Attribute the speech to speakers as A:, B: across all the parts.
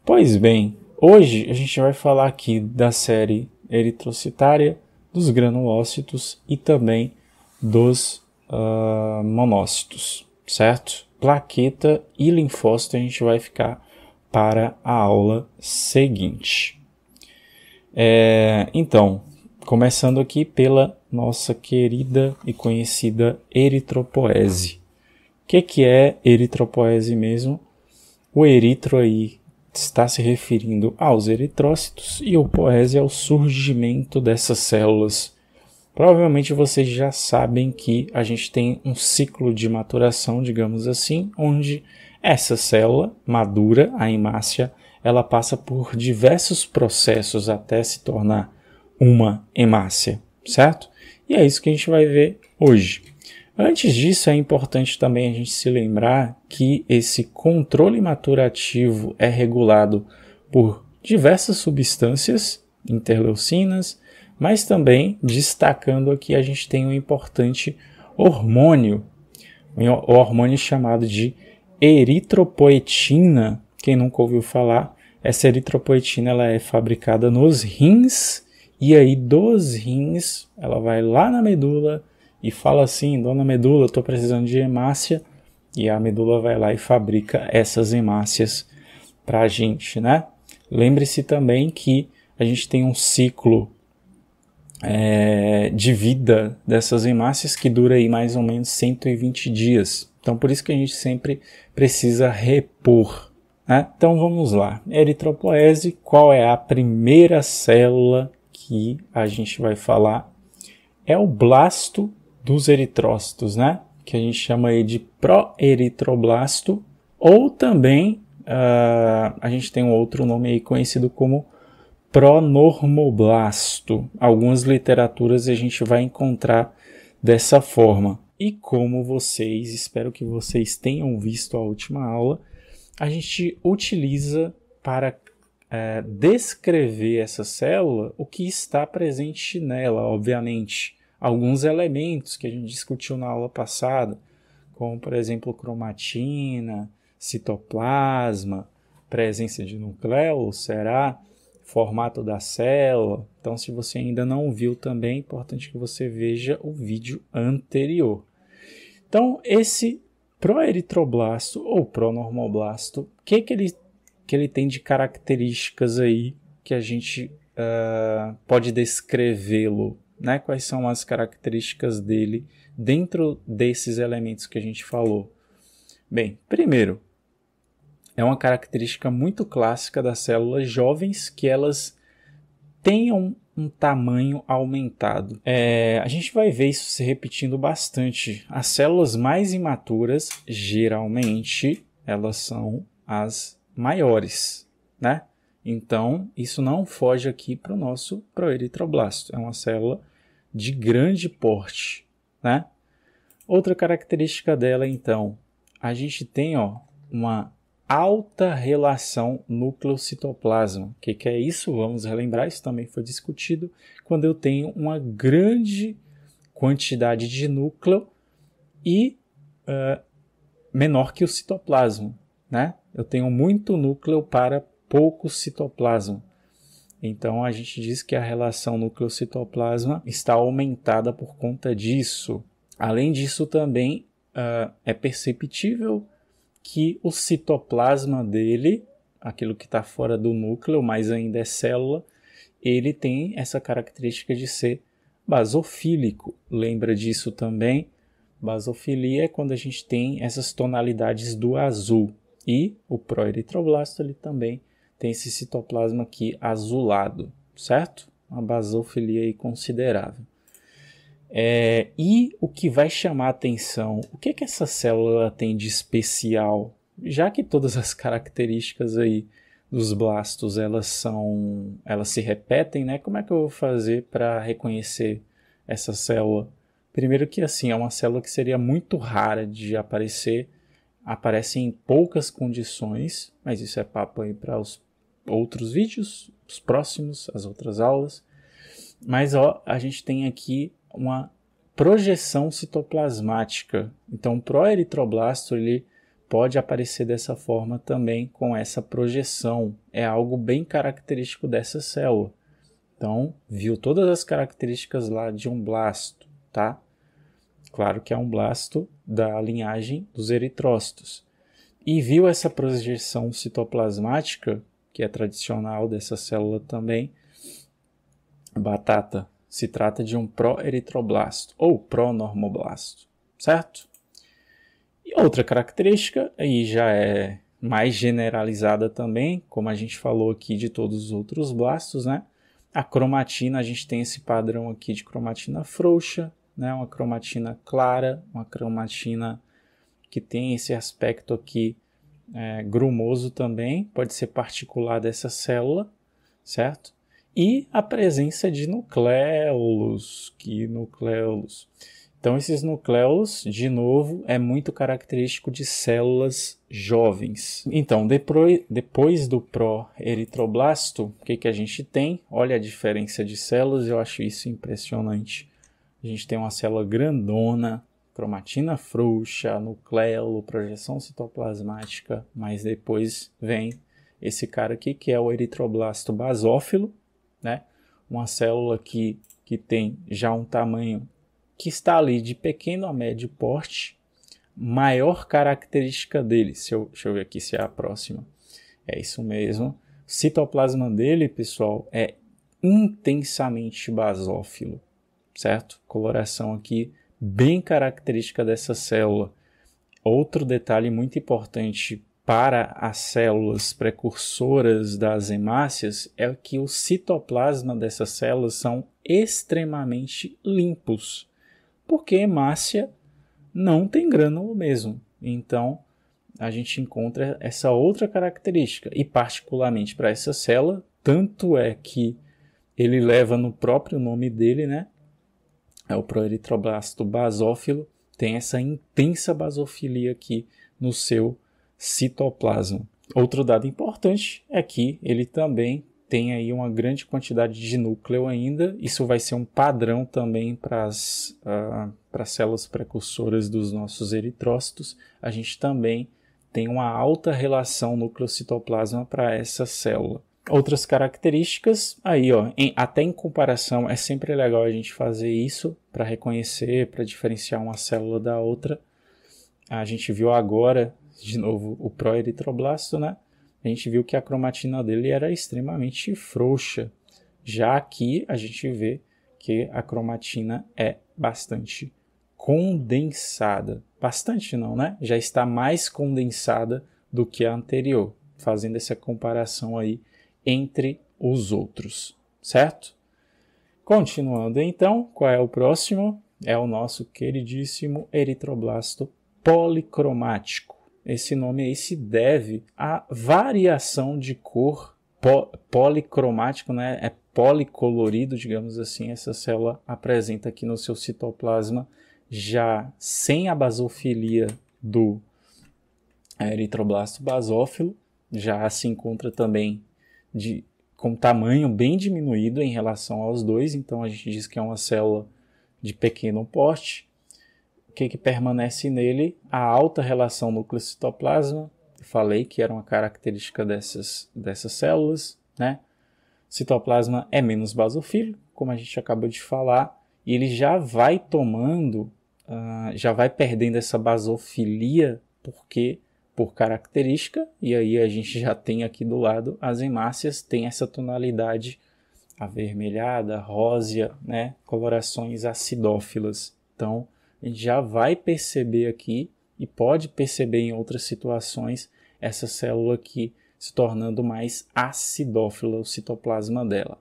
A: Pois bem, hoje a gente vai falar aqui da série eritrocitária, dos granulócitos e também dos monócitos, certo? Plaqueta e linfócito a gente vai ficar para a aula seguinte. Então, começando aqui pela nossa querida e conhecida eritropoese. O que é eritropoese mesmo? O eritro aí está se referindo aos eritrócitos e o poese é o surgimento dessas células. Provavelmente vocês já sabem que a gente tem um ciclo de maturação, digamos assim, onde essa célula madura, a hemácia, ela passa por diversos processos até se tornar uma hemácia, certo? E é isso que a gente vai ver hoje. Antes disso, é importante também a gente se lembrar que esse controle maturativo é regulado por diversas substâncias, interleucinas, mas também, destacando aqui, a gente tem um importante hormônio, o hormônio chamado de eritropoetina. Quem nunca ouviu falar, essa eritropoetina ela é fabricada nos rins, e aí dos rins ela vai lá na medula e fala assim: dona medula, eu estou precisando de hemácia, e a medula vai lá e fabrica essas hemácias para a gente, né? Lembre-se também que a gente tem um ciclo de vida dessas hemácias que dura aí mais ou menos 120 dias. Então por isso que a gente sempre precisa repor, né? Então vamos lá. Eritropoese, qual é a primeira célula que a gente vai falar? É o blasto dos eritrócitos, né? Que a gente chama aí de proeritroblasto, ou também a gente tem um outro nome aí conhecido como pronormoblasto. Algumas literaturas a gente vai encontrar dessa forma. E como vocês, espero que vocês tenham visto a última aula, a gente utiliza para descrever essa célula o que está presente nela, obviamente. Alguns elementos que a gente discutiu na aula passada, como por exemplo cromatina, citoplasma, presença de nucleolo, será? Formato da célula. Então, se você ainda não viu também, é importante que você veja o vídeo anterior. Então, esse proeritroblasto ou pronormoblasto, o que ele tem de características aí que a gente pode descrevê-lo, né? Quais são as características dele dentro desses elementos que a gente falou? Bem, primeiro, é uma característica muito clássica das células jovens que elas tenham um tamanho aumentado. A gente vai ver isso se repetindo bastante. As células mais imaturas, geralmente, elas são as maiores, né? Então, isso não foge aqui para o nosso proeritroblasto. É uma célula de grande porte, né? Outra característica dela, então, a gente tem uma alta relação núcleo-citoplasma. O que é isso? Vamos relembrar, isso também foi discutido. Quando eu tenho uma grande quantidade de núcleo e menor que o citoplasma, né? Eu tenho muito núcleo para pouco citoplasma. Então a gente diz que a relação núcleo-citoplasma está aumentada por conta disso. Além disso também é perceptível que o citoplasma dele, aquilo que está fora do núcleo, mas ainda é célula, ele tem essa característica de ser basofílico. Lembra disso também? Basofilia é quando a gente tem essas tonalidades do azul. E o proeritroblasto ele também tem esse citoplasma aqui azulado, certo? Uma basofilia aí considerável. E o que vai chamar a atenção, o que essa célula tem de especial? Já que todas as características aí dos blastos elas se repetem, né? Como é que eu vou fazer para reconhecer essa célula? Primeiro que assim, é uma célula que seria muito rara de aparecer, aparece em poucas condições, mas isso é papo aí para os outros vídeos, os próximos, as outras aulas. Mas a gente tem aqui uma projeção citoplasmática. Então, o proeritroblasto ele pode aparecer dessa forma também com essa projeção. É algo bem característico dessa célula. Então, viu todas as características lá de um blasto, tá? Claro que é um blasto da linhagem dos eritrócitos. E viu essa projeção citoplasmática, que é tradicional dessa célula também, batata, se trata de um pró-eritroblasto ou pró-normoblasto, certo? E outra característica, aí já é mais generalizada também, como a gente falou aqui de todos os outros blastos, né? A cromatina, a gente tem esse padrão aqui de cromatina frouxa, né? Uma cromatina clara, uma cromatina que tem esse aspecto aqui grumoso também, pode ser particular dessa célula, certo? E a presença de nucléolos, Então, esses nucléolos, de novo, é muito característico de células jovens. Então, depois do pró-eritroblasto, o que a gente tem? Olha a diferença de células, eu acho isso impressionante. A gente tem uma célula grandona, cromatina frouxa, nucléolo, projeção citoplasmática, mas depois vem esse cara aqui, que é o eritroblasto basófilo, né? Uma célula que tem já um tamanho que está ali de pequeno a médio porte. Maior característica dele, deixa eu ver aqui se é a próxima, é isso mesmo, o citoplasma dele, pessoal, é intensamente basófilo, certo? Coloração aqui bem característica dessa célula. Outro detalhe muito importante para as células precursoras das hemácias é que o citoplasma dessas células são extremamente limpos, porque hemácia não tem grânulo mesmo. Então, a gente encontra essa outra característica, e particularmente para essa célula, tanto é que ele leva no próprio nome dele, né? É o proeritroblasto basófilo, tem essa intensa basofilia aqui no seu citoplasma. Outro dado importante é que ele também tem aí uma grande quantidade de núcleo ainda. Isso vai ser um padrão também para as células precursoras dos nossos eritrócitos. A gente também tem uma alta relação núcleo-citoplasma para essa célula. Outras características, aí ó, até em comparação, é sempre legal a gente fazer isso para reconhecer, para diferenciar uma célula da outra. A gente viu agora, de novo, o proeritroblasto, né? A gente viu que a cromatina dele era extremamente frouxa. Já aqui a gente vê que a cromatina é bastante condensada. Bastante não, né? Já está mais condensada do que a anterior, fazendo essa comparação aí entre os outros, certo? Continuando então, qual é o próximo? É o nosso queridíssimo eritroblasto policromático. Esse nome aí se deve à variação de cor policromático, né? É policolorido, digamos assim, essa célula apresenta aqui no seu citoplasma, já sem a basofilia do eritroblasto basófilo, já se encontra também com tamanho bem diminuído em relação aos dois, então a gente diz que é uma célula de pequeno porte. O que permanece nele? A alta relação núcleo-citoplasma, falei que era uma característica dessas células, né? Citoplasma é menos basofílico, como a gente acabou de falar, e ele já vai tomando, já vai perdendo essa basofilia, por característica, e aí a gente já tem aqui do lado as hemácias, tem essa tonalidade avermelhada, rósea, né? Colorações acidófilas. Então, a gente já vai perceber aqui, e pode perceber em outras situações, essa célula aqui se tornando mais acidófila, o citoplasma dela.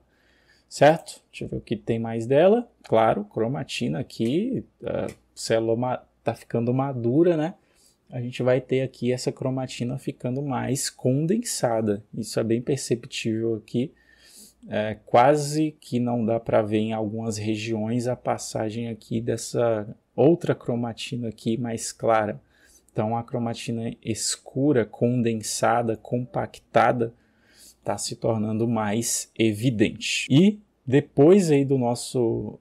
A: Certo? Deixa eu ver o que tem mais dela. Claro, cromatina aqui, a célula está ficando madura, né? A gente vai ter aqui essa cromatina ficando mais condensada. Isso é bem perceptível aqui. Quase que não dá para ver em algumas regiões a passagem aqui dessa outra cromatina aqui mais clara. Então a cromatina escura, condensada, compactada, está se tornando mais evidente. E depois aí do nosso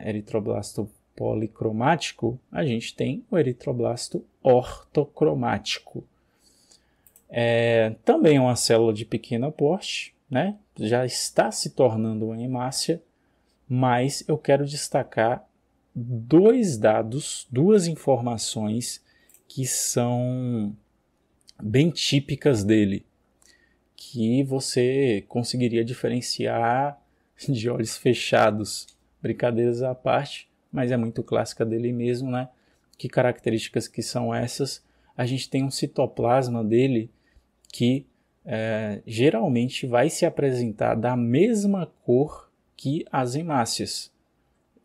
A: eritroblasto policromático, a gente tem o eritroblasto ortocromático. Também é uma célula de pequeno porte, né? Já está se tornando uma hemácia, mas eu quero destacar dois dados, duas informações que são bem típicas dele, que você conseguiria diferenciar de olhos fechados. Brincadeiras à parte, mas é muito clássica dele mesmo, né? Que características que são essas? A gente tem um citoplasma dele que geralmente vai se apresentar da mesma cor que as hemácias,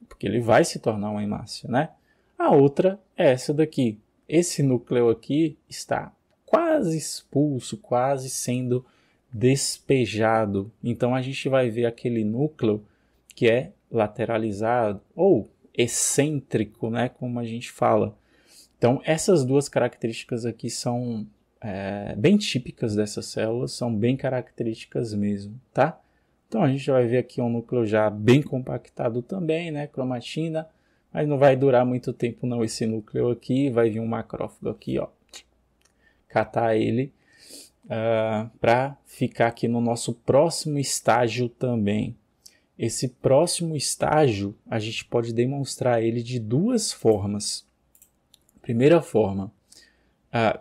A: porque ele vai se tornar uma hemácia, né? A outra é essa daqui. Esse núcleo aqui está quase expulso, quase sendo despejado. Então a gente vai ver aquele núcleo que é lateralizado ou excêntrico, né, como a gente fala. Então essas duas características aqui são bem típicas dessas células, são bem características mesmo, tá? Então a gente vai ver aqui um núcleo já bem compactado também, né, cromatina, mas não vai durar muito tempo não esse núcleo aqui, vai vir um macrófago aqui, ó, catar ele para ficar aqui no nosso próximo estágio também. Esse próximo estágio, a gente pode demonstrar ele de duas formas. Primeira forma,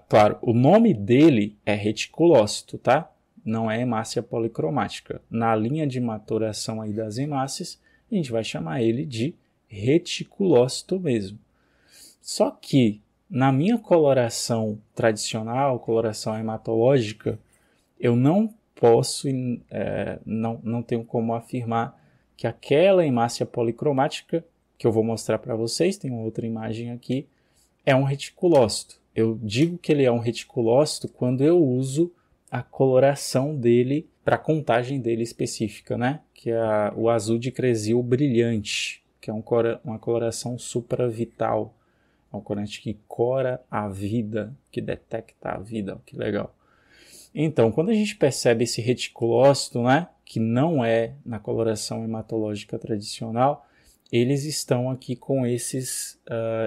A: claro, o nome dele é reticulócito, tá? Não é hemácia policromática. Na linha de maturação aí das hemácias, a gente vai chamar ele de reticulócito mesmo. Só que, na minha coloração tradicional, coloração hematológica, eu não posso, não tenho como afirmar que aquela hemácia policromática, que eu vou mostrar para vocês, tem uma outra imagem aqui, é um reticulócito. Eu digo que ele é um reticulócito quando eu uso a coloração dele para a contagem dele específica, né? Que é o azul de Cressil brilhante, que é uma coloração supravital. É um corante que cora a vida, que detecta a vida. Que legal. Então, quando a gente percebe esse reticulócito, né, que não é na coloração hematológica tradicional, eles estão aqui com esses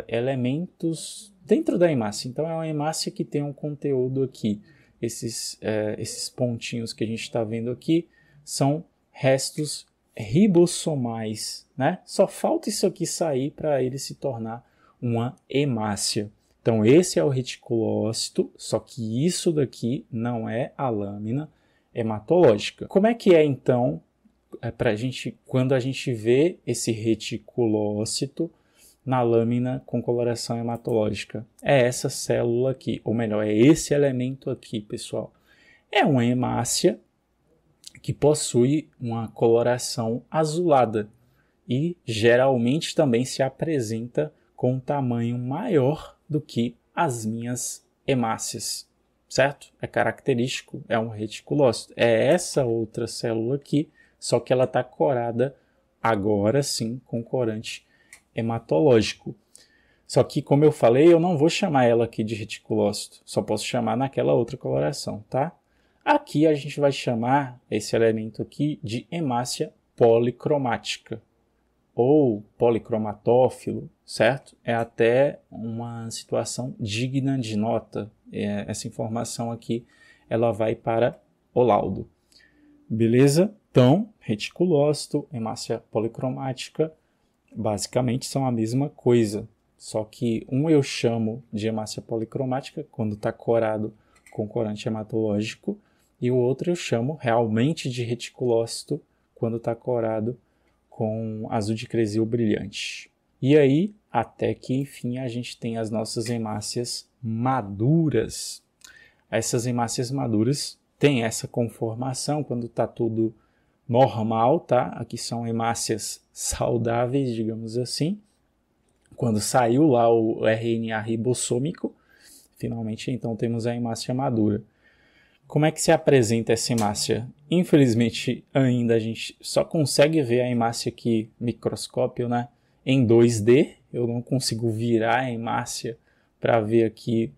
A: elementos dentro da hemácia. Então, é uma hemácia que tem um conteúdo aqui. Esses pontinhos que a gente está vendo aqui são restos ribossomais, né? Só falta isso aqui sair para ele se tornar uma hemácia. Então esse é o reticulócito, só que isso daqui não é a lâmina hematológica. Como é que é então quando a gente vê esse reticulócito na lâmina com coloração hematológica? É essa célula aqui, ou melhor, é esse elemento aqui, pessoal. É uma hemácia que possui uma coloração azulada e geralmente também se apresenta com um tamanho maior do que as minhas hemácias, certo? É característico, é um reticulócito. É essa outra célula aqui, só que ela está corada agora sim com corante hematológico. Só que, como eu falei, eu não vou chamar ela aqui de reticulócito, só posso chamar naquela outra coloração, tá? Aqui a gente vai chamar esse elemento aqui de hemácia policromática ou policromatófilo, certo? É até uma situação digna de nota. Essa informação aqui, ela vai para o laudo. Beleza? Então, reticulócito, hemácia policromática, basicamente são a mesma coisa. Só que um eu chamo de hemácia policromática quando está corado com corante hematológico e o outro eu chamo realmente de reticulócito quando está corado com azul de Cressil brilhante. E aí, até que enfim a gente tem as nossas hemácias maduras. Essas hemácias maduras têm essa conformação quando está tudo normal, tá? Aqui são hemácias saudáveis, digamos assim. Quando saiu lá o RNA ribossômico, finalmente então temos a hemácia madura. Como é que se apresenta essa hemácia? Infelizmente, ainda a gente só consegue ver a hemácia aqui, microscópio, né, em 2D. Eu não consigo virar a hemácia para ver aqui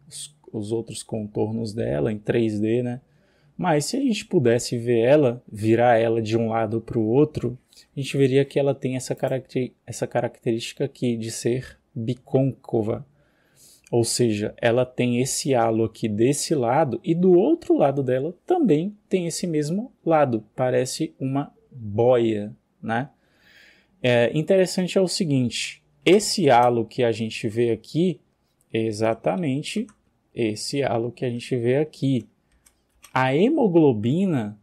A: os outros contornos dela em 3D, né? Mas se a gente pudesse ver ela, virar ela de um lado para o outro, a gente veria que ela tem essa característica aqui de ser bicôncava. Ou seja, ela tem esse halo aqui desse lado e do outro lado dela também tem esse mesmo lado. Parece uma boia, né? Interessante é o seguinte, esse halo que a gente vê aqui é exatamente esse halo que a gente vê aqui. A hemoglobina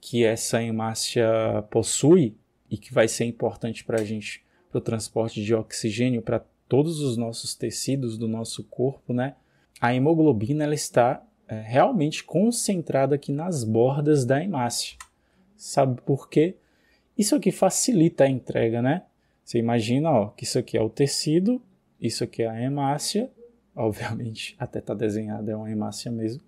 A: que essa hemácia possui e que vai ser importante para a gente, para o transporte de oxigênio para todos os nossos tecidos do nosso corpo, né? A hemoglobina ela está realmente concentrada aqui nas bordas da hemácia. Sabe por quê? Isso aqui facilita a entrega, né? Você imagina, ó, que isso aqui é o tecido, isso aqui é a hemácia, obviamente até está desenhada, é uma hemácia mesmo.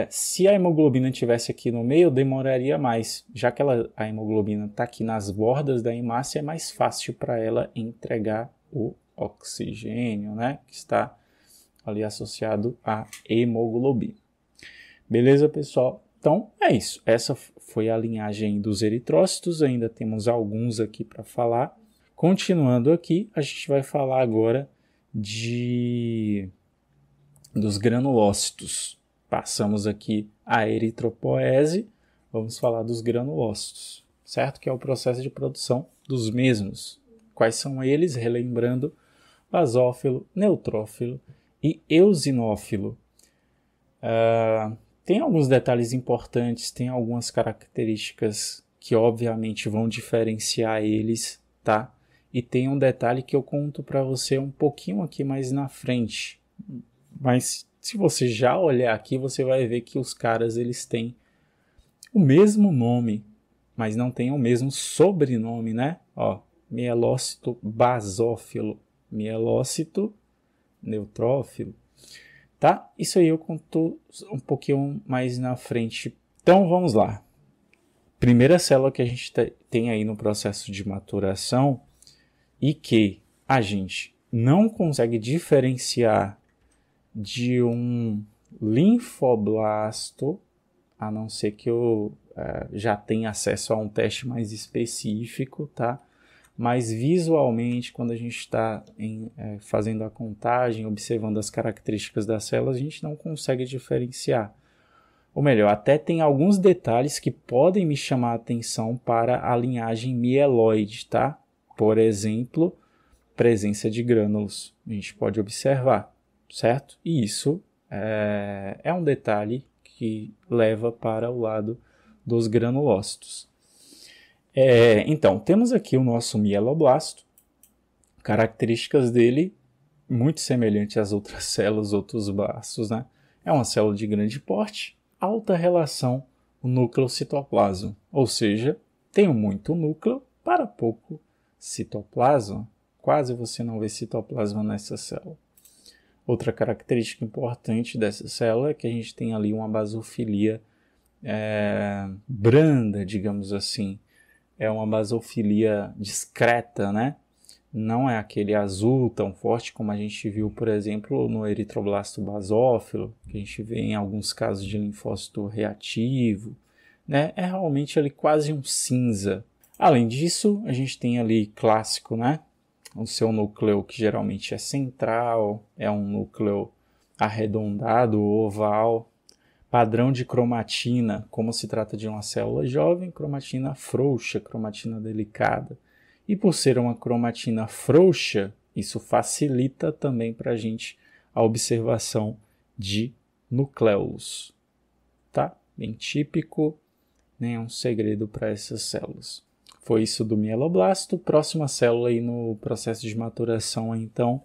A: Se a hemoglobina estivesse aqui no meio, demoraria mais. Já que a hemoglobina está aqui nas bordas da hemácia, é mais fácil para ela entregar o oxigênio, né? Que está ali associado à hemoglobina. Beleza, pessoal? Então, é isso. Essa foi a linhagem dos eritrócitos. Ainda temos alguns aqui para falar. Continuando aqui, a gente vai falar agora dos granulócitos. Passamos aqui a eritropoese, vamos falar dos granulócitos, certo? Que é o processo de produção dos mesmos. Quais são eles? Relembrando, basófilo, neutrófilo e eosinófilo. Tem alguns detalhes importantes, tem algumas características que obviamente vão diferenciar eles, tá? E tem um detalhe que eu conto para você um pouquinho aqui mais na frente, mas se você já olhar aqui, você vai ver que os caras eles têm o mesmo nome, mas não têm o mesmo sobrenome, né? Ó, mielócito basófilo, mielócito neutrófilo, tá? Isso aí eu conto um pouquinho mais na frente. Então vamos lá. Primeira célula que a gente tem aí no processo de maturação e que a gente não consegue diferenciar de um linfoblasto, a não ser que eu já tenha acesso a um teste mais específico, tá? Mas visualmente, quando a gente está fazendo a contagem, observando as características das células, a gente não consegue diferenciar. Ou melhor, até tem alguns detalhes que podem me chamar a atenção para a linhagem mieloide, tá? Por exemplo, presença de grânulos. A gente pode observar, certo? E isso é um detalhe que leva para o lado dos granulócitos. Então, temos aqui o nosso mieloblasto, características dele muito semelhantes às outras células, outros blastos, né? É uma célula de grande porte, alta relação núcleo-citoplasma, ou seja, tem muito núcleo para pouco citoplasma, quase você não vê citoplasma nessa célula. Outra característica importante dessa célula é que a gente tem ali uma basofilia branda, digamos assim. É uma basofilia discreta, né? Não é aquele azul tão forte como a gente viu, por exemplo, no eritroblasto basófilo, que a gente vê em alguns casos de linfócito reativo, né? É realmente ali quase um cinza. Além disso, a gente tem ali clássico, né? O seu núcleo que geralmente é central, é um núcleo arredondado, oval. Padrão de cromatina, como se trata de uma célula jovem, cromatina frouxa, cromatina delicada. E por ser uma cromatina frouxa, isso facilita também para a gente a observação de nucléolos. Tá? Bem típico, nenhum segredo para essas células. Foi isso do mieloblasto. Próxima célula aí no processo de maturação, então,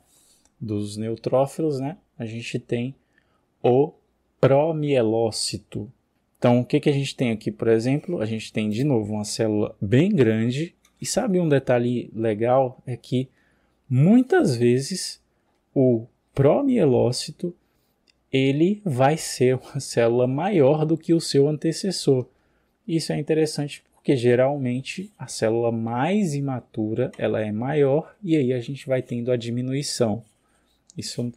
A: dos neutrófilos, né? A gente tem o promielócito. Então, o que a gente tem aqui, por exemplo? A gente tem, de novo, uma célula bem grande. E sabe um detalhe legal? É que, muitas vezes, o promielócito ele vai ser uma célula maior do que o seu antecessor. Isso é interessante porque, geralmente, a célula mais imatura ela é maior e aí a gente vai tendo a diminuição. Isso,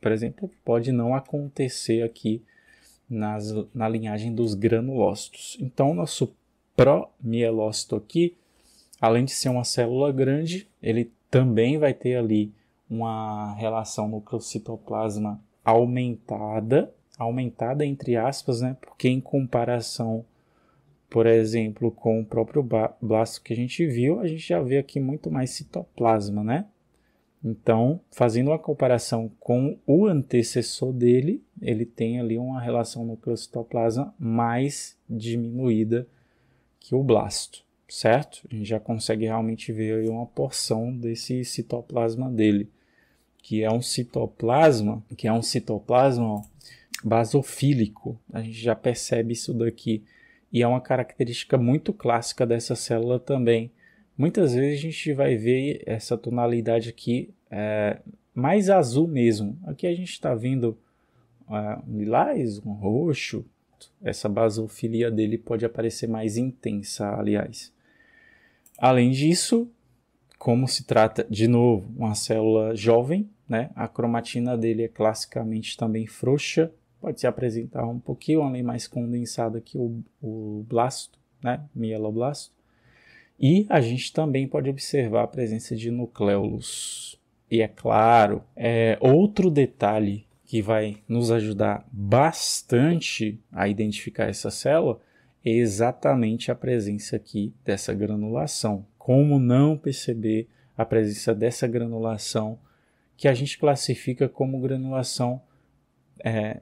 A: por exemplo, pode não acontecer aqui na linhagem dos granulócitos. Então, o nosso promielócito aqui, além de ser uma célula grande, ele também vai ter ali uma relação nucleocitoplasma aumentada entre aspas, né? Porque em comparação, por exemplo, com o próprio blasto que a gente viu, a gente já vê aqui muito mais citoplasma, né? Então, fazendo uma comparação com o antecessor dele, ele tem ali uma relação nucleocitoplasma mais diminuída que o blasto, certo? A gente já consegue realmente ver aí uma porção desse citoplasma dele, que é um citoplasma ó, basofílico. A gente já percebe isso daqui. E é uma característica muito clássica dessa célula também. Muitas vezes a gente vai ver essa tonalidade aqui mais azul mesmo. Aqui a gente está vendo um lilás, um roxo. Essa basofilia dele pode aparecer mais intensa, aliás. Além disso, como se trata, de novo, uma célula jovem, né? A cromatina dele é classicamente também frouxa, pode se apresentar um pouquinho ali mais condensada que o blasto, né? Mieloblasto. E a gente também pode observar a presença de nucléolos. E é claro, outro detalhe que vai nos ajudar bastante a identificar essa célula é exatamente a presença aqui dessa granulação. Como não perceber a presença dessa granulação, que a gente classifica como granulação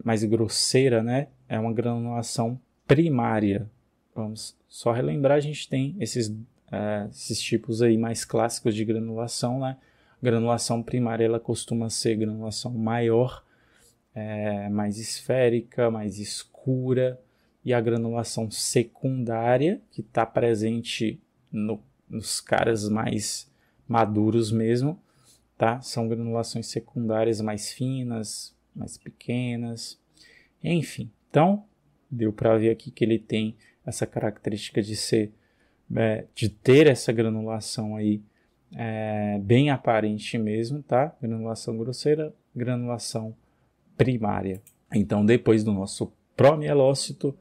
A: mais grosseira, né? É uma granulação primária. Vamos só relembrar, a gente tem esses tipos aí mais clássicos de granulação, né? Granulação primária, ela costuma ser granulação maior, mais esférica, mais escura, e a granulação secundária, que está presente nos caras mais maduros mesmo, tá? São granulações secundárias mais finas, mais pequenas, enfim. Então, deu para ver aqui que ele tem essa característica de ter essa granulação aí bem aparente mesmo, tá? Granulação grosseira, granulação primária. Então, depois do nosso promielócito,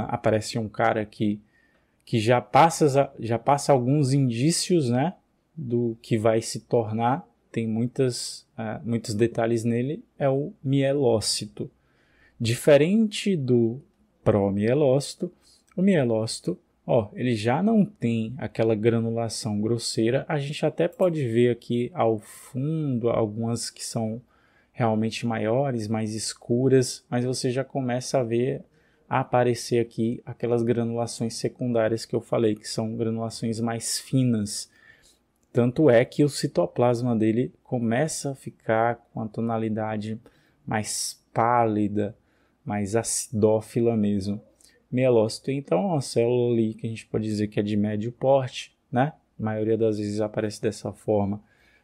A: aparece um cara que já passa alguns indícios, né, do que vai se tornar. Tem muitos detalhes nele, é o mielócito. Diferente do promielócito, o mielócito, ele já não tem aquela granulação grosseira. A gente até pode ver aqui ao fundo algumas que são realmente maiores, mais escuras, mas você já começa a aparecer aqui aquelas granulações secundárias que eu falei, que são granulações mais finas. Tanto é que o citoplasma dele começa a ficar com a tonalidade mais pálida, mais acidófila mesmo. Mielócito, então, é uma célula ali que a gente pode dizer que é de médio porte, né? A maioria das vezes aparece dessa forma,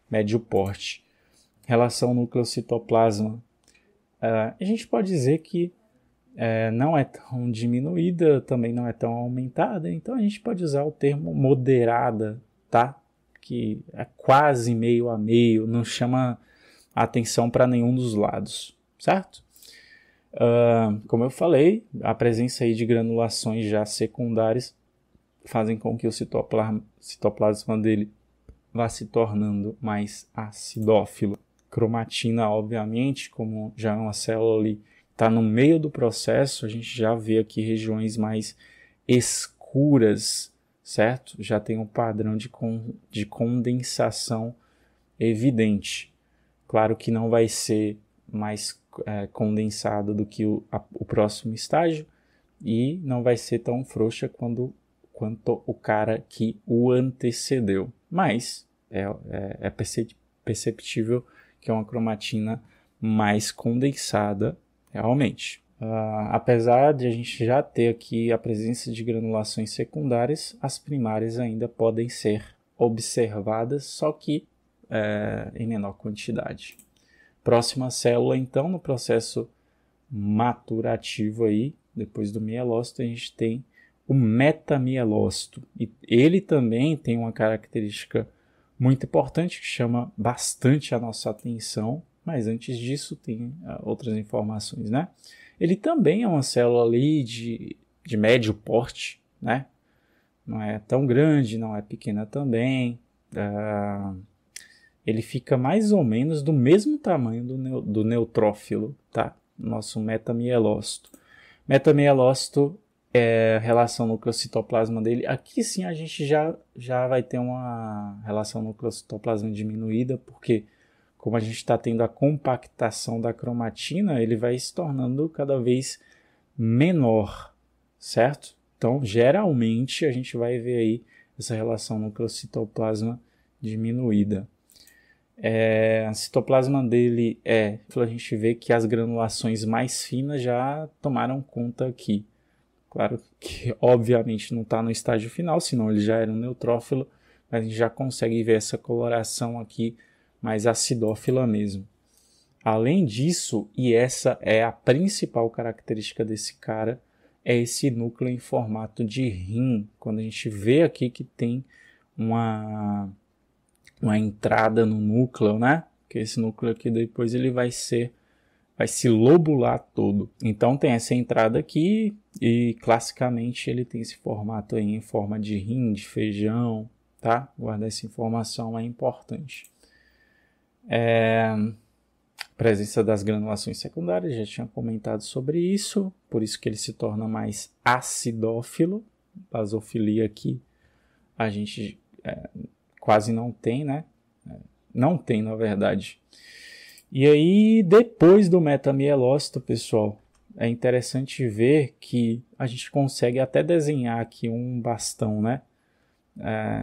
A: médio porte. Relação núcleo-citoplasma, a gente pode dizer que não é tão diminuída, também não é tão aumentada, então a gente pode usar o termo moderada, tá? Que é quase meio a meio, não chama atenção para nenhum dos lados, certo? Como eu falei, a presença aí de granulações já secundárias fazem com que o citoplasma dele vá se tornando mais acidófilo. Cromatina, obviamente, como já é uma célula ali, está no meio do processo, a gente já vê aqui regiões mais escuras, certo? Já tem um padrão de condensação evidente. Claro que não vai ser mais condensada do que o próximo estágio e não vai ser tão frouxa quanto o cara que o antecedeu. Mas é perceptível que é uma cromatina mais condensada realmente. Apesar de a gente já ter aqui a presença de granulações secundárias, as primárias ainda podem ser observadas, só que em menor quantidade. Próxima célula, então, no processo maturativo aí, depois do mielócito, a gente tem o metamielócito. E ele também tem uma característica muito importante que chama bastante a nossa atenção, mas antes disso tem outras informações, né? Ele também é uma célula ali de médio porte, né? Não é tão grande, não é pequena também. Ele fica mais ou menos do mesmo tamanho do neutrófilo, tá? Nosso metamielócito. Metamielócito é a relação núcleo-citoplasma dele. Aqui sim a gente já vai ter uma relação núcleo-citoplasma diminuída, porque como a gente está tendo a compactação da cromatina, ele vai se tornando cada vez menor, certo? Então, geralmente, a gente vai ver aí essa relação núcleo-citoplasma diminuída. A citoplasma dele a gente vê que as granulações mais finas já tomaram conta aqui. Claro que, obviamente, não está no estágio final, senão ele já era um neutrófilo, mas a gente já consegue ver essa coloração aqui mais acidófila mesmo. Além disso, e essa é a principal característica desse cara, é esse núcleo em formato de rim. Quando a gente vê aqui que tem uma entrada no núcleo, né? Que esse núcleo aqui depois ele vai se lobular todo. Então tem essa entrada aqui e classicamente ele tem esse formato aí em forma de rim, de feijão, tá? Guardar essa informação é importante. Presença das granulações secundárias, já tinha comentado sobre isso, por isso que ele se torna mais acidófilo. Basofilia aqui a gente quase não tem, né? Não tem, na verdade. E aí, depois do metamielócito, pessoal, é interessante ver que a gente consegue até desenhar aqui um bastão, né?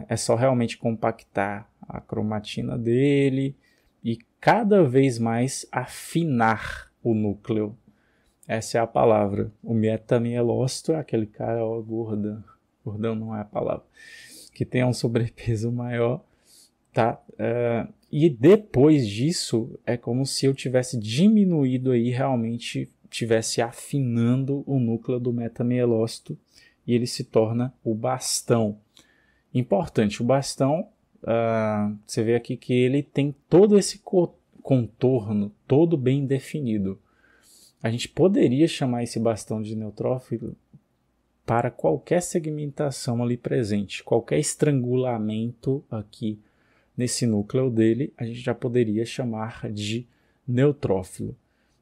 A: É só realmente compactar a cromatina dele e cada vez mais afinar o núcleo. Essa é a palavra. O metamielócito é aquele cara, ó, gordão não é a palavra, que tem um sobrepeso maior, tá? E depois disso, é como se eu tivesse diminuído aí, realmente tivesse afinando o núcleo do metamielócito e ele se torna o bastão. Importante, o bastão, você vê aqui que ele tem todo esse contorno, todo bem definido. A gente poderia chamar esse bastão de neutrófilo para qualquer segmentação ali presente, qualquer estrangulamento aqui nesse núcleo dele, a gente já poderia chamar de neutrófilo.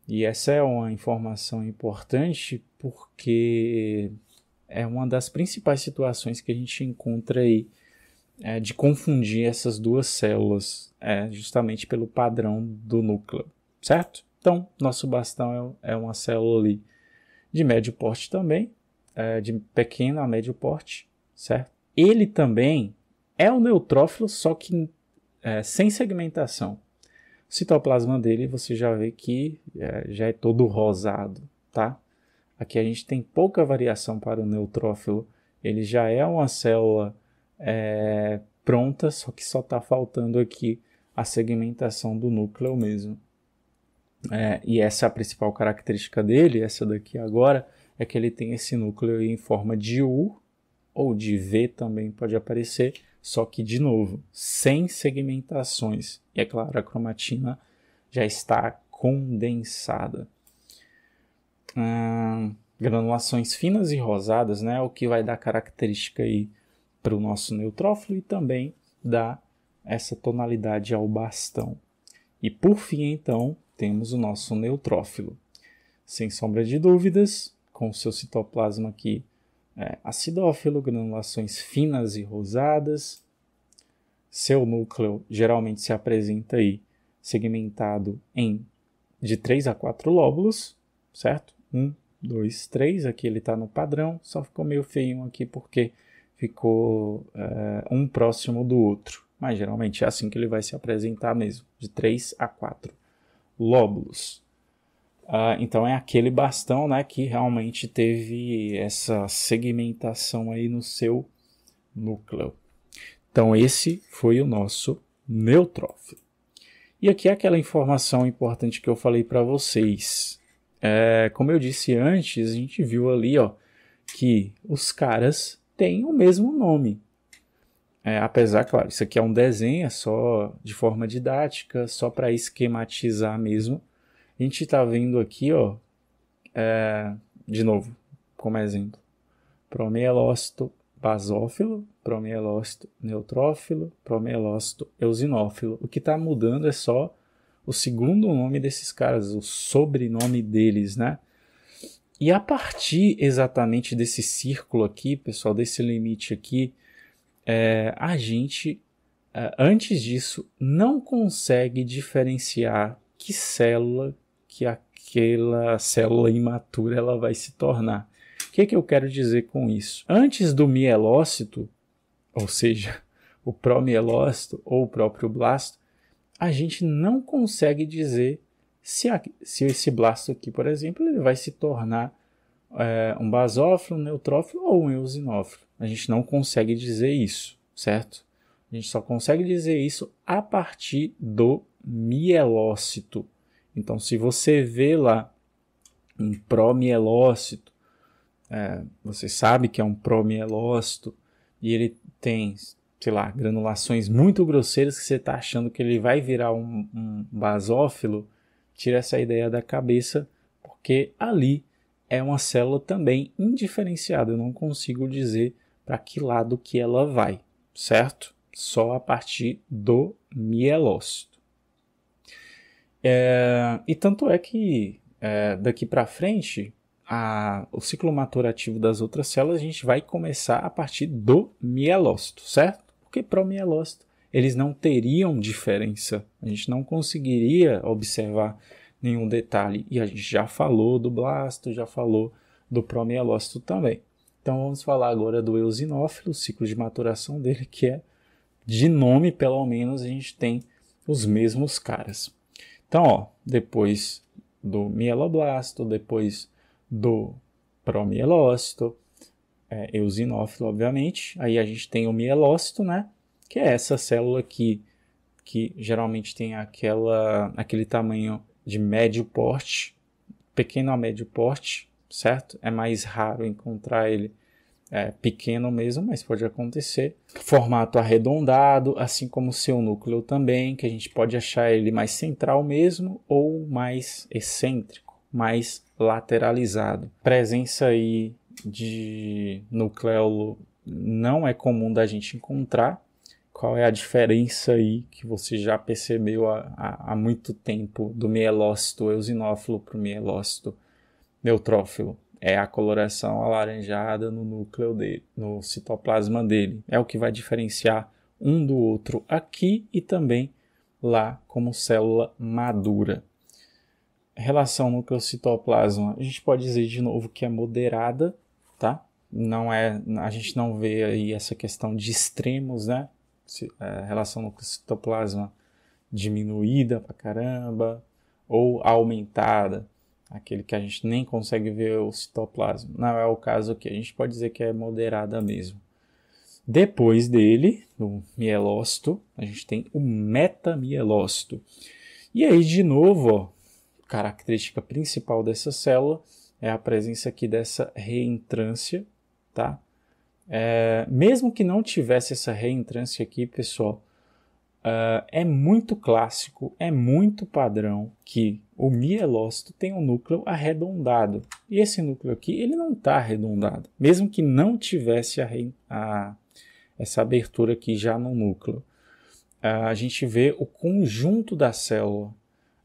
A: E essa é uma informação importante porque é uma das principais situações que a gente encontra aí de confundir essas duas células, justamente pelo padrão do núcleo, certo? Então, nosso bastão é uma célula ali de médio porte também, de pequeno a médio porte, certo? Ele também é um neutrófilo, só que sem segmentação. O citoplasma dele você já vê que já é todo rosado, tá? Aqui a gente tem pouca variação para o neutrófilo. Ele já é uma célula pronta, só que só está faltando aqui a segmentação do núcleo mesmo. E essa é a principal característica dele, essa daqui agora, é que ele tem esse núcleo em forma de U, ou de V também pode aparecer, só que, de novo, sem segmentações. E é claro, a cromatina já está condensada. Granulações finas e rosadas, né, é o que vai dar característica aí para o nosso neutrófilo e também dá essa tonalidade ao bastão. E por fim, então, temos o nosso neutrófilo. Sem sombra de dúvidas, com o seu citoplasma aqui acidófilo, granulações finas e rosadas. Seu núcleo geralmente se apresenta aí segmentado de 3 a 4 lóbulos, certo? 1, 2, 3, aqui ele está no padrão, só ficou meio feinho aqui porque ficou um próximo do outro. Mas geralmente é assim que ele vai se apresentar mesmo, de 3 a 4 lóbulos. Então é aquele bastão, né, que realmente teve essa segmentação aí no seu núcleo. Então esse foi o nosso neutrófilo. E aqui é aquela informação importante que eu falei para vocês. Como eu disse antes, a gente viu ali que os caras têm o mesmo nome. apesar, claro, isso aqui é um desenho, é só de forma didática, só para esquematizar mesmo. A gente está vendo aqui, ó, de novo, como exemplo, promielócito basófilo, promielócito neutrófilo, promielócito eosinófilo. O que está mudando é só o segundo nome desses caras, o sobrenome deles, né? E a partir exatamente desse círculo aqui, pessoal, desse limite aqui, a gente, antes disso, não consegue diferenciar que célula, que aquela célula imatura ela vai se tornar. O que eu quero dizer com isso? Antes do mielócito, ou seja, o promielócito ou o próprio blasto, a gente não consegue dizer se esse blasto aqui, por exemplo, ele vai se tornar um basófilo, um neutrófilo ou um eosinófilo. A gente não consegue dizer isso, certo? A gente só consegue dizer isso a partir do mielócito. Então, se você vê lá um promielócito, você sabe que é um promielócito e ele tem, sei lá, granulações muito grosseiras que você está achando que ele vai virar um basófilo, tira essa ideia da cabeça, porque ali é uma célula também indiferenciada. Eu não consigo dizer para que lado que ela vai, certo? Só a partir do mielócito. E tanto é que daqui para frente, o ciclo maturativo das outras células a gente vai começar a partir do mielócito, certo? Porque promielócito eles não teriam diferença, a gente não conseguiria observar nenhum detalhe, e a gente já falou do blasto, já falou do promielócito também. Então vamos falar agora do eosinófilo, o ciclo de maturação dele, que é, de nome pelo menos, a gente tem os mesmos caras. Então, ó, depois do mieloblasto, depois do promielócito, eosinófilo, obviamente, aí a gente tem o mielócito, né, que é essa célula aqui, que geralmente tem aquele tamanho de médio porte, pequeno a médio porte, certo? É mais raro encontrar ele pequeno mesmo, mas pode acontecer. Formato arredondado, assim como o seu núcleo também, que a gente pode achar ele mais central mesmo ou mais excêntrico, mais lateralizado. Presença aí de nucleolo não é comum da gente encontrar. Qual é a diferença aí que você já percebeu há muito tempo do mielócito eosinófilo para o mielócito neutrófilo? É a coloração alaranjada no núcleo dele, no citoplasma dele. É o que vai diferenciar um do outro aqui e também lá como célula madura. Relação núcleo-citoplasma, a gente pode dizer de novo que é moderada, tá? A gente não vê aí essa questão de extremos, né? Relação núcleo-citoplasma diminuída pra caramba ou aumentada, aquele que a gente nem consegue ver o citoplasma. Não é o caso aqui, a gente pode dizer que é moderada mesmo. Depois dele, no mielócito, a gente tem o metamielócito. E aí, de novo, ó, característica principal dessa célula é a presença aqui dessa reentrância, tá? Mesmo que não tivesse essa reentrância aqui, pessoal, é muito clássico, é muito padrão que o mielócito tem um núcleo arredondado. E esse núcleo aqui, ele não está arredondado. Mesmo que não tivesse essa abertura aqui já no núcleo. A gente vê o conjunto da célula.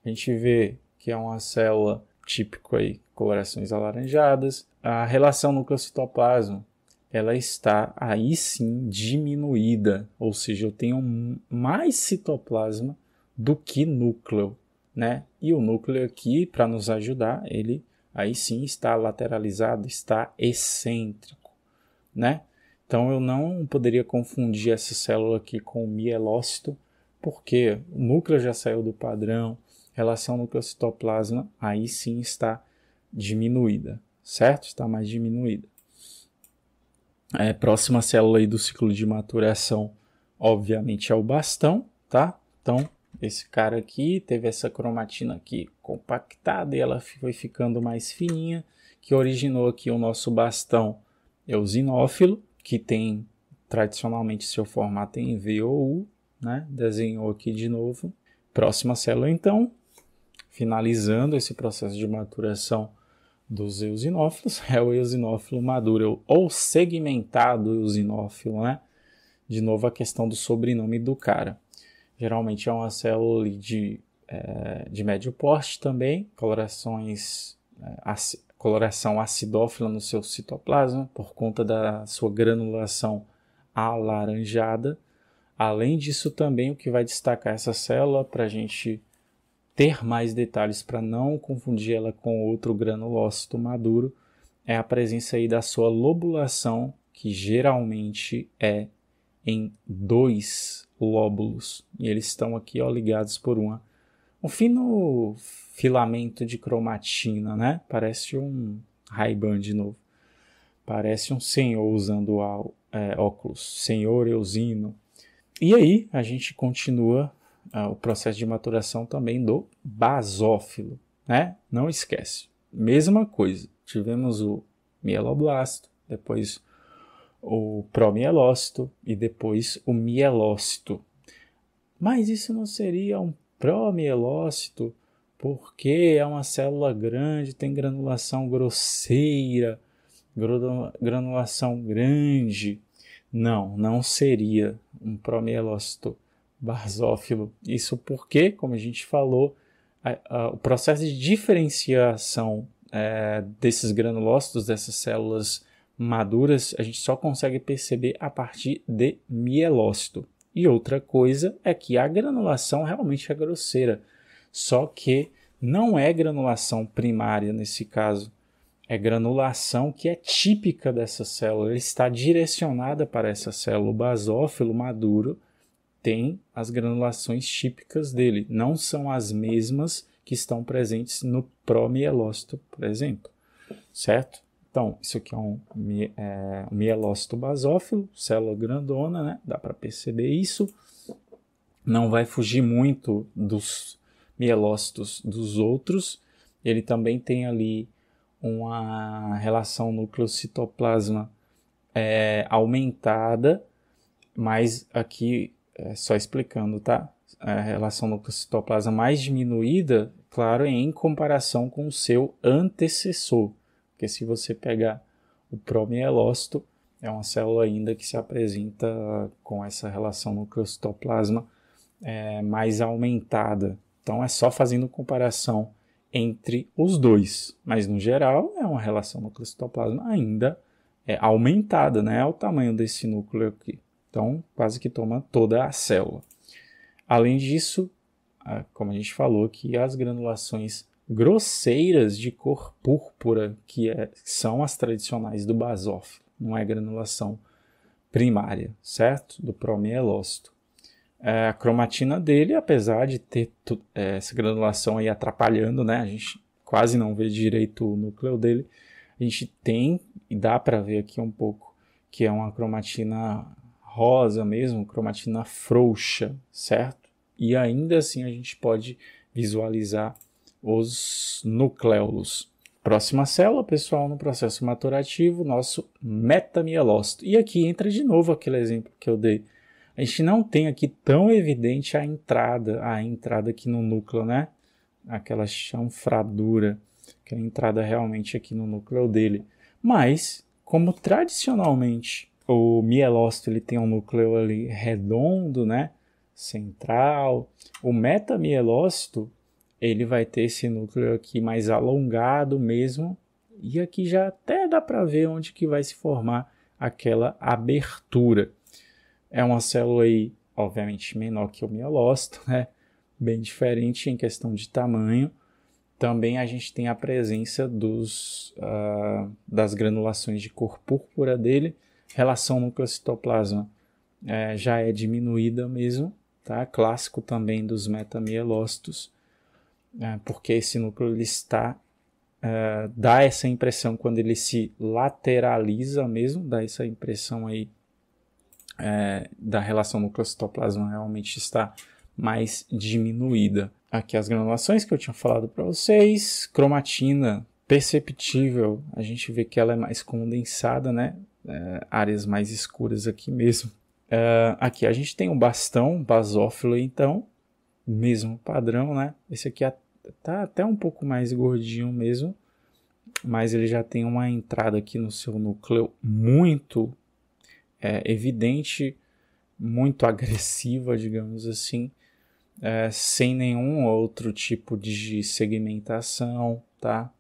A: A gente vê que é uma célula típica aí, colorações alaranjadas. A relação núcleo-citoplasma, ela está aí sim diminuída, ou seja, eu tenho mais citoplasma do que núcleo, né? E o núcleo aqui, para nos ajudar, ele aí sim está lateralizado, está excêntrico, né? Então eu não poderia confundir essa célula aqui com o mielócito, porque o núcleo já saiu do padrão, relação núcleo-citoplasma aí sim está diminuída, certo? Está mais diminuída. Próxima célula aí do ciclo de maturação, obviamente, é o bastão, tá? Então, esse cara aqui teve essa cromatina aqui compactada e ela foi ficando mais fininha, que originou aqui o nosso bastão eosinófilo, que tem tradicionalmente seu formato em V ou U, né? Desenhou aqui de novo. Próxima célula, então, finalizando esse processo de maturação dos eosinófilos, é o eosinófilo maduro ou segmentado eosinófilo, né? De novo a questão do sobrenome do cara. Geralmente é uma célula de médio porte também, coloração acidófila no seu citoplasma, por conta da sua granulação alaranjada. Além disso, também o que vai destacar essa célula, para a gente ter mais detalhes, para não confundir ela com outro granulócito maduro, é a presença aí da sua lobulação, que geralmente é em 2 lóbulos. E eles estão aqui ligados por um fino filamento de cromatina, né? Parece um Ray-Ban de novo. Parece um senhor usando óculos. Senhor Eusino. E aí a gente continua o processo de maturação também do basófilo, né? Não esquece. Mesma coisa. Tivemos o mieloblasto, depois o promielócito e depois o mielócito. Mas isso não seria um promielócito porque é uma célula grande, tem granulação grosseira, granulação grande. Não seria um promielócito basófilo. Isso porque, como a gente falou, o processo de diferenciação desses granulócitos, dessas células maduras, a gente só consegue perceber a partir de mielócito. E outra coisa é que a granulação realmente é grosseira, só que não é granulação primária nesse caso, é granulação que é típica dessa célula, ela está direcionada para essa célula. O basófilo maduro tem as granulações típicas dele, não são as mesmas que estão presentes no promielócito, por exemplo, certo? Então, isso aqui é um mielócito basófilo, célula grandona, né? Dá para perceber isso. Não vai fugir muito dos mielócitos dos outros. Ele também tem ali uma relação núcleo-citoplasma aumentada, mas aqui, só explicando, tá? A relação núcleo-citoplasma mais diminuída, claro, em comparação com o seu antecessor. Porque se você pegar o promielócito, é uma célula ainda que se apresenta com essa relação núcleo-citoplasma mais aumentada. Então é só fazendo comparação entre os dois. Mas no geral é uma relação núcleo-citoplasma ainda aumentada, né? É o tamanho desse núcleo aqui. Então quase que toma toda a célula. Além disso, como a gente falou, que as granulações grosseiras de cor púrpura, que são as tradicionais do basófilo, não é granulação primária, certo? Do promielócito. A cromatina dele, apesar de ter essa granulação aí atrapalhando, né? A gente quase não vê direito o núcleo dele, a gente tem, e dá para ver aqui um pouco, que é uma cromatina rosa mesmo, cromatina frouxa, certo? E ainda assim a gente pode visualizar os nucléolos. Próxima célula, pessoal, no processo maturativo, nosso metamielócito. E aqui entra de novo aquele exemplo que eu dei. A gente não tem aqui tão evidente a entrada aqui no núcleo, né? Aquela chanfradura, aquela entrada realmente aqui no núcleo dele. Mas, como tradicionalmente o mielócito ele tem um núcleo ali redondo, né? Central, o metamielócito ele vai ter esse núcleo aqui mais alongado mesmo, e aqui já até dá para ver onde que vai se formar aquela abertura. É uma célula aí, obviamente, menor que o mielócito, né? Bem diferente em questão de tamanho. Também a gente tem a presença das granulações de cor púrpura dele. Relação núcleo-citoplasma já é diminuída mesmo, tá? Clássico também dos metamielócitos. Porque esse núcleo ele dá essa impressão quando ele se lateraliza mesmo, dá essa impressão aí da relação núcleo-citoplasma realmente está mais diminuída. Aqui as granulações que eu tinha falado para vocês, cromatina perceptível, a gente vê que ela é mais condensada, né? áreas mais escuras aqui mesmo. Aqui a gente tem um bastão basófilo, então, mesmo padrão, né? Esse aqui tá até um pouco mais gordinho mesmo, mas ele já tem uma entrada aqui no seu núcleo muito evidente, muito agressiva, digamos assim, sem nenhum outro tipo de segmentação, tá?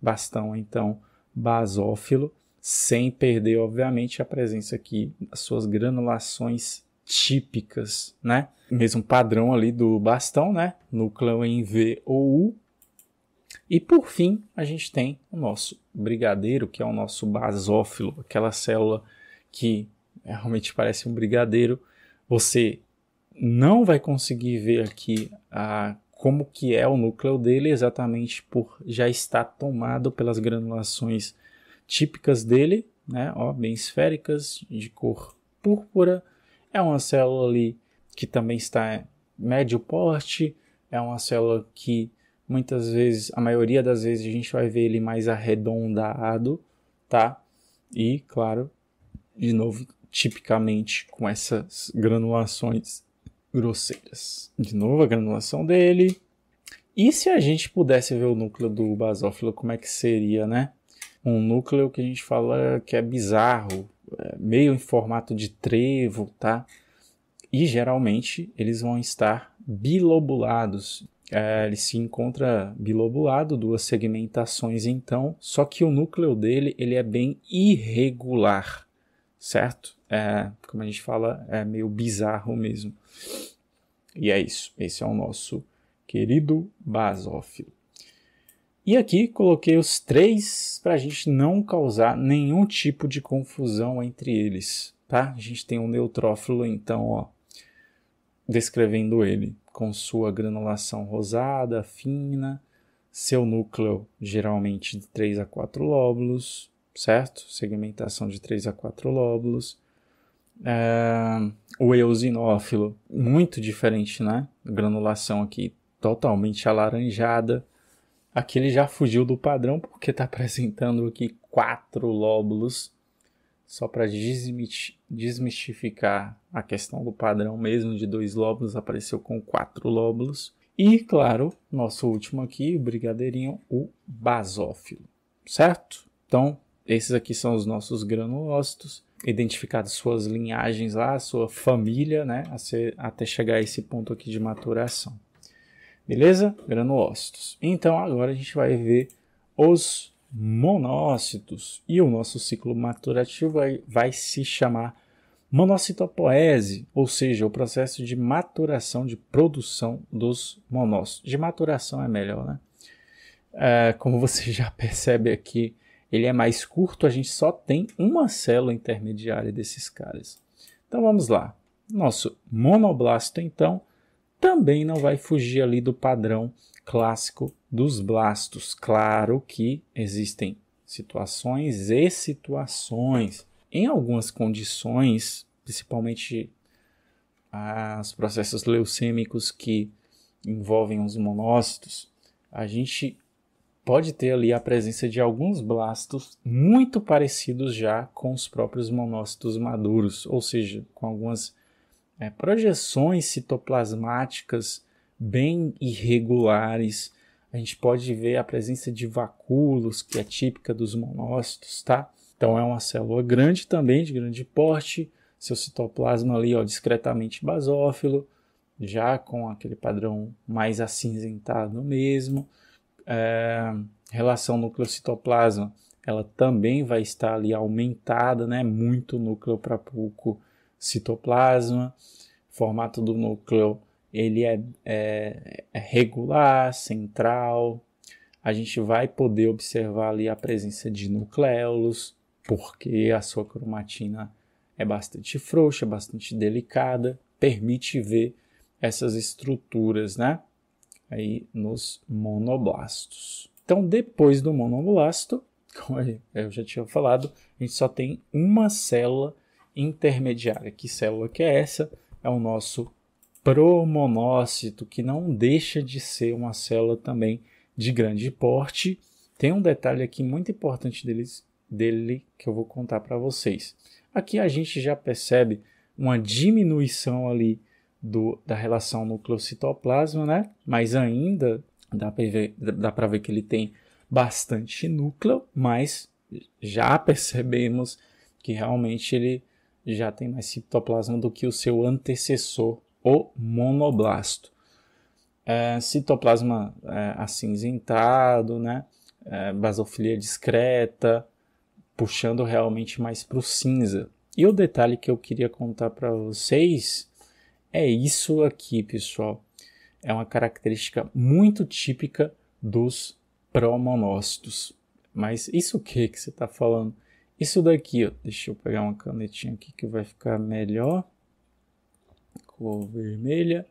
A: Bastão, então, basófilo, sem perder, obviamente, a presença aqui das suas granulações típicas, né? Mesmo padrão ali do bastão, né? Núcleo em V ou U. E por fim, a gente tem o nosso brigadeiro, que é o nosso basófilo, aquela célula que realmente parece um brigadeiro. Você não vai conseguir ver aqui como que é o núcleo dele, exatamente por já estar tomado pelas granulações típicas dele, né? Ó, bem esféricas, de cor púrpura. É uma célula ali que também está em médio porte, é uma célula que muitas vezes, a maioria das vezes, a gente vai ver ele mais arredondado, tá? E, claro, de novo, tipicamente com essas granulações grosseiras. De novo, a granulação dele. E se a gente pudesse ver o núcleo do basófilo, como é que seria, né? Um núcleo que a gente fala que é bizarro, meio em formato de trevo, tá? E geralmente eles vão estar bilobulados. Ele se encontra bilobulado, duas segmentações então, só que o núcleo dele ele é bem irregular, certo? Como a gente fala, é meio bizarro mesmo. E é isso, esse é o nosso querido basófilo. E aqui coloquei os três para a gente não causar nenhum tipo de confusão entre eles, tá? A gente tem um neutrófilo, então, ó, descrevendo ele com sua granulação rosada, fina, seu núcleo geralmente de 3 a 4 lóbulos, certo? Segmentação de 3 a 4 lóbulos. O eosinófilo, muito diferente, né? Granulação aqui totalmente alaranjada. Aqui ele já fugiu do padrão porque está apresentando aqui 4 lóbulos, só para desmistificar a questão do padrão mesmo de 2 lóbulos, apareceu com 4 lóbulos. E, claro, nosso último aqui, o brigadeirinho, o basófilo, certo? Então, esses aqui são os nossos granulócitos, identificadas suas linhagens lá, sua família, né, até chegar a esse ponto aqui de maturação. Beleza? Granulócitos. Então, agora a gente vai ver os monócitos. E o nosso ciclo maturativo vai se chamar monocitopoese, ou seja, o processo de maturação, de produção dos monócitos. De maturação é melhor, né? Como você já percebe aqui, ele é mais curto, a gente só tem uma célula intermediária desses caras. Então vamos lá. Nosso monoblasto, então, também não vai fugir ali do padrão clássico dos blastos. Claro que existem situações e situações. Em algumas condições, principalmente os processos leucêmicos que envolvem os monócitos, a gente pode ter ali a presença de alguns blastos muito parecidos já com os próprios monócitos maduros, ou seja, com algumas projeções citoplasmáticas bem irregulares. A gente pode ver a presença de vacúolos, que é típica dos monócitos, tá? Então é uma célula grande também, de grande porte, seu citoplasma ali, ó, discretamente basófilo, já com aquele padrão mais acinzentado mesmo. Relação núcleo-citoplasma, ela também vai estar ali aumentada, né? Muito núcleo para pouco citoplasma. Formato do núcleo ele é regular, central. A gente vai poder observar ali a presença de nucléolos, porque a sua cromatina é bastante frouxa, bastante delicada, permite ver essas estruturas, né? Aí nos monoblastos. Então, depois do monoblasto, como eu já tinha falado, a gente só tem uma célula intermediária. Que célula que é essa? É o nosso promonócito, que não deixa de ser uma célula também de grande porte. Tem um detalhe aqui muito importante deles dele que eu vou contar para vocês. Aqui a gente já percebe uma diminuição ali da relação núcleo-citoplasma, né? Mas ainda dá para ver que ele tem bastante núcleo, mas já percebemos que realmente ele já tem mais citoplasma do que o seu antecessor, o monoblasto. Citoplasma acinzentado, né? Basofilia discreta, puxando realmente mais para o cinza. E o detalhe que eu queria contar para vocês é isso aqui, pessoal. É uma característica muito típica dos promonócitos. Mas isso o que você está falando? Isso daqui, ó. Deixa eu pegar uma canetinha aqui que vai ficar melhor. Cor vermelha.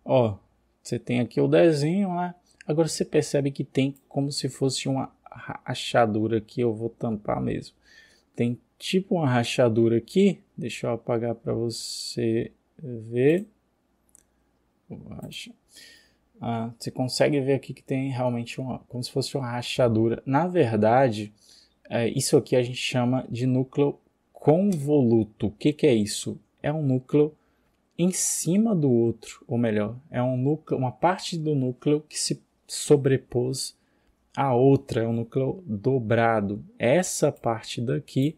A: Ó, você tem aqui o desenho, né? Agora você percebe que tem como se fosse uma rachadura aqui. Eu vou tampar mesmo. Tem tipo uma rachadura aqui. Deixa eu apagar para você ver. Você consegue ver aqui que tem realmente como se fosse uma rachadura. Na verdade, isso aqui a gente chama de núcleo convoluto. O que é isso? É um núcleo em cima do outro, ou melhor, é um núcleo, uma parte do núcleo que se sobrepôs à outra, é um núcleo dobrado. Essa parte daqui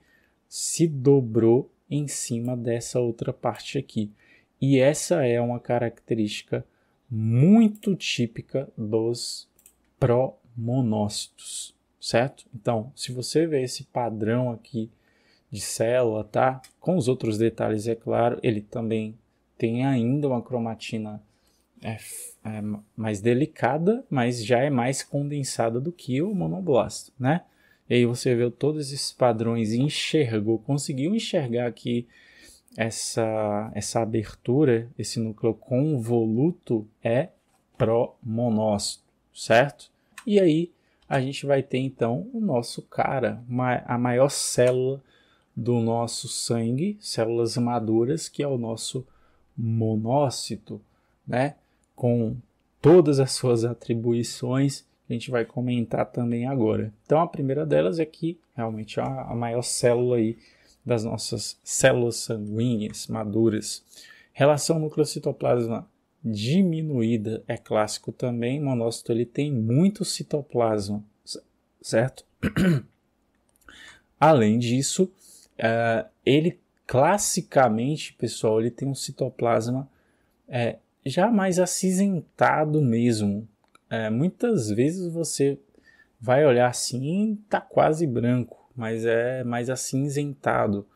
A: se dobrou em cima dessa outra parte aqui. E essa é uma característica muito típica dos promonócitos, certo? Então, se você vê esse padrão aqui de célula, tá? Com os outros detalhes, é claro, ele também tem ainda uma cromatina mais delicada, mas já é mais condensada do que o monoblasto, né? E aí você vê todos esses padrões e conseguiu enxergar aqui essa abertura, esse núcleo convoluto é promonócito, certo? E aí a gente vai ter então o nosso cara, a maior célula do nosso sangue, células maduras, que é o nosso monócito, né? Com todas as suas atribuições, que a gente vai comentar também agora. Então a primeira delas é que realmente é a maior célula aí das nossas células sanguíneas maduras. Relação núcleo-citoplasma diminuída é clássico também. O monócito ele tem muito citoplasma, certo? Além disso, ele classicamente, pessoal, ele tem um citoplasma já mais acinzentado mesmo. Muitas vezes você vai olhar assim, tá quase branco, mas é mais acinzentado.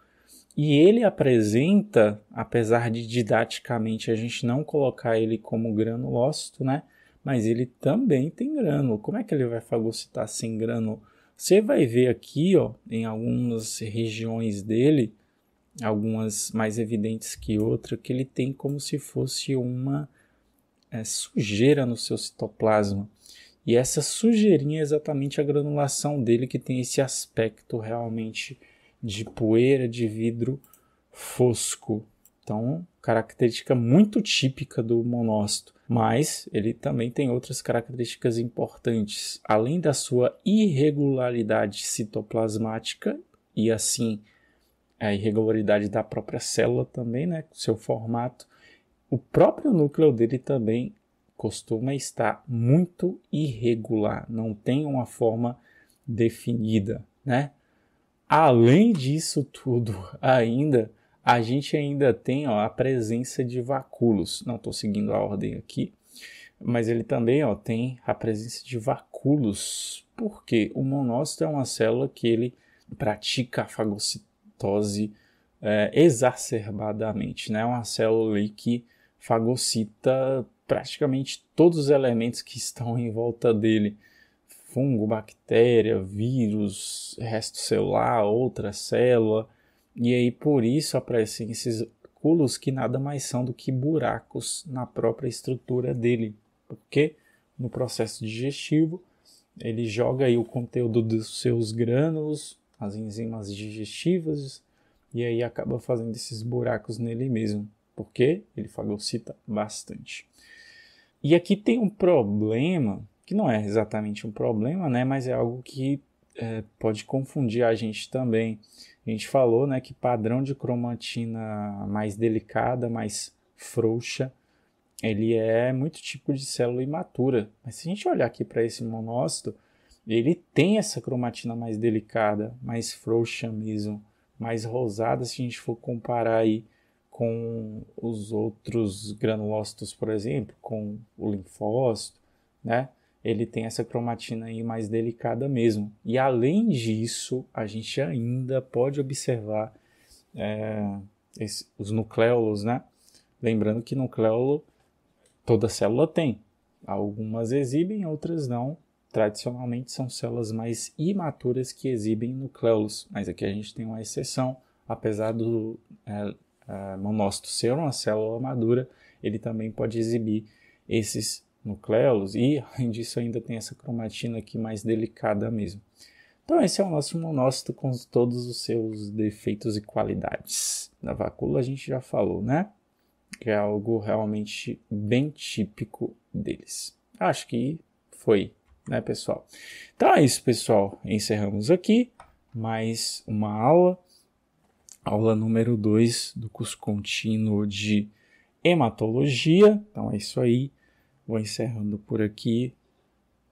A: E ele apresenta, apesar de didaticamente a gente não colocar ele como granulócito, né? Mas ele também tem grânulo. Como é que ele vai fagocitar sem grânulo? Você vai ver aqui, ó, em algumas regiões dele, algumas mais evidentes que outras, que ele tem como se fosse uma sujeira no seu citoplasma. E essa sujeirinha é exatamente a granulação dele, que tem esse aspecto realmente de poeira de vidro fosco. Então, característica muito típica do monócito. Mas ele também tem outras características importantes. Além da sua irregularidade citoplasmática e assim a irregularidade da própria célula também, né, seu formato, o próprio núcleo dele também costuma estar muito irregular, não tem uma forma definida, né? Além disso tudo, a gente ainda tem a presença de vacúolos. Não estou seguindo a ordem aqui, mas ele também tem a presença de vacúolos, porque o monócito é uma célula que ele pratica a fagocitose exacerbadamente, né? É uma célula ali que fagocita praticamente todos os elementos que estão em volta dele. Fungo, bactéria, vírus, resto celular, outra célula. E aí por isso aparecem esses vacúolos que nada mais são do que buracos na própria estrutura dele. Porque no processo digestivo ele joga aí o conteúdo dos seus grânulos, as enzimas digestivas, e aí acaba fazendo esses buracos nele mesmo, porque ele fagocita bastante. E aqui tem um problema, que não é exatamente um problema, né, mas é algo que pode confundir a gente também. A gente falou, né, que padrão de cromatina mais delicada, mais frouxa, ele é muito tipo de célula imatura. Mas se a gente olhar aqui para esse monócito, ele tem essa cromatina mais delicada, mais frouxa mesmo, mais rosada, se a gente for comparar aí com os outros granulócitos, por exemplo, com o linfócito, né? Ele tem essa cromatina aí mais delicada mesmo. E além disso, a gente ainda pode observar os nucléolos, né? Lembrando que nucleolo toda célula tem. Algumas exibem, outras não. Tradicionalmente são células mais imaturas que exibem nucléolos, mas aqui a gente tem uma exceção. Apesar do monócito ser uma célula madura, ele também pode exibir esses nucléolos e, além disso, ainda tem essa cromatina aqui mais delicada mesmo. Então esse é o nosso monócito com todos os seus defeitos e qualidades. Na vacula a gente já falou, né? Que é algo realmente bem típico deles. Acho que foi, né, pessoal? Então é isso, pessoal. Encerramos aqui mais uma aula número 2 do curso contínuo de hematologia. Então é isso aí. Vou encerrando por aqui.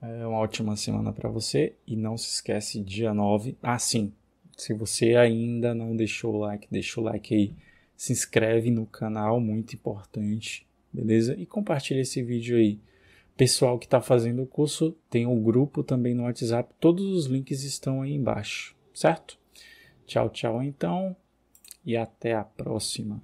A: Uma ótima semana para você. E não se esquece, dia 9. Sim. Se você ainda não deixou o like, deixa o like aí. Se inscreve no canal, muito importante. Beleza? E compartilha esse vídeo aí. Pessoal que está fazendo o curso, tem um grupo também no WhatsApp. Todos os links estão aí embaixo. Certo? Tchau, tchau então. E até a próxima.